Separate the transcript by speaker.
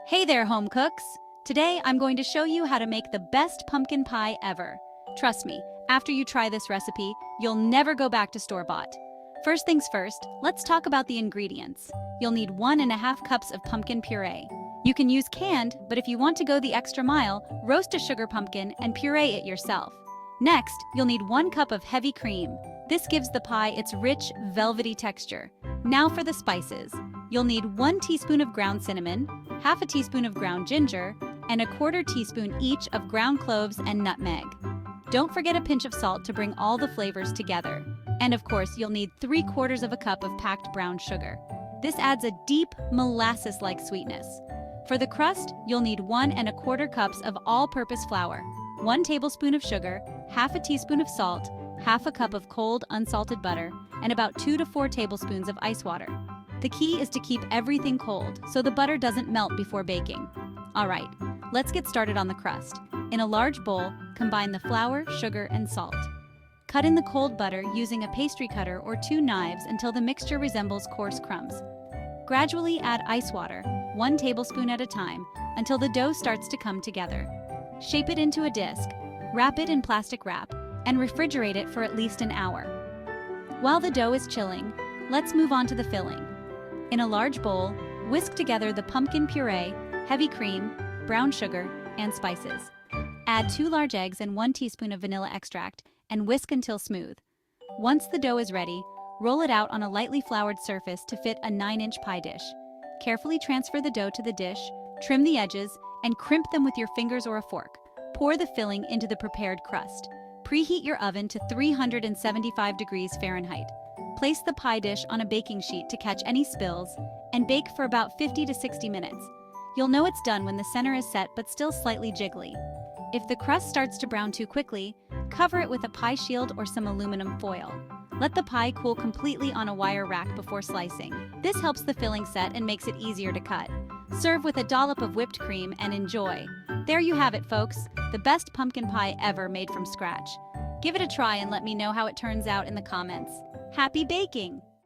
Speaker 1: Hey there, home cooks! Today I'm going to show you how to make the best pumpkin pie ever. Trust me, after you try this recipe, you'll never go back to store-bought. First things first, let's talk about the ingredients. You'll need 1.5 cups of pumpkin puree. You can use canned, but if you want to go the extra mile, roast a sugar pumpkin and puree it yourself. Next, you'll need 1 cup of heavy cream. This gives the pie its rich, velvety texture. Now for the spices. You'll need 1 teaspoon of ground cinnamon, half a teaspoon of ground ginger, and a 1/4 teaspoon each of ground cloves and nutmeg. Don't forget a pinch of salt to bring all the flavors together. And of course, you'll need 3/4 cup of packed brown sugar. This adds a deep, molasses-like sweetness. For the crust, you'll need 1¼ cups of all-purpose flour, 1 tablespoon of sugar, half a teaspoon of salt, half a cup of cold, unsalted butter, and about 2 to 4 tablespoons of ice water. The key is to keep everything cold so the butter doesn't melt before baking. Alright, let's get started on the crust. In a large bowl, combine the flour, sugar, and salt. Cut in the cold butter using a pastry cutter or 2 knives until the mixture resembles coarse crumbs. Gradually add ice water, 1 tablespoon at a time, until the dough starts to come together. Shape it into a disc, wrap it in plastic wrap, and refrigerate it for at least an hour. While the dough is chilling, let's move on to the filling. In a large bowl, whisk together the pumpkin puree, heavy cream, brown sugar, and spices. Add 2 large eggs and 1 teaspoon of vanilla extract and whisk until smooth. Once the dough is ready, roll it out on a lightly floured surface to fit a 9-inch pie dish. Carefully transfer the dough to the dish, trim the edges, and crimp them with your fingers or a fork. Pour the filling into the prepared crust. Preheat your oven to 375 degrees Fahrenheit. Place the pie dish on a baking sheet to catch any spills, and bake for about 50 to 60 minutes. You'll know it's done when the center is set but still slightly jiggly. If the crust starts to brown too quickly, cover it with a pie shield or some aluminum foil. Let the pie cool completely on a wire rack before slicing. This helps the filling set and makes it easier to cut. Serve with a dollop of whipped cream and enjoy. There you have it, folks, the best pumpkin pie ever made from scratch. Give it a try and let me know how it turns out in the comments. Happy baking!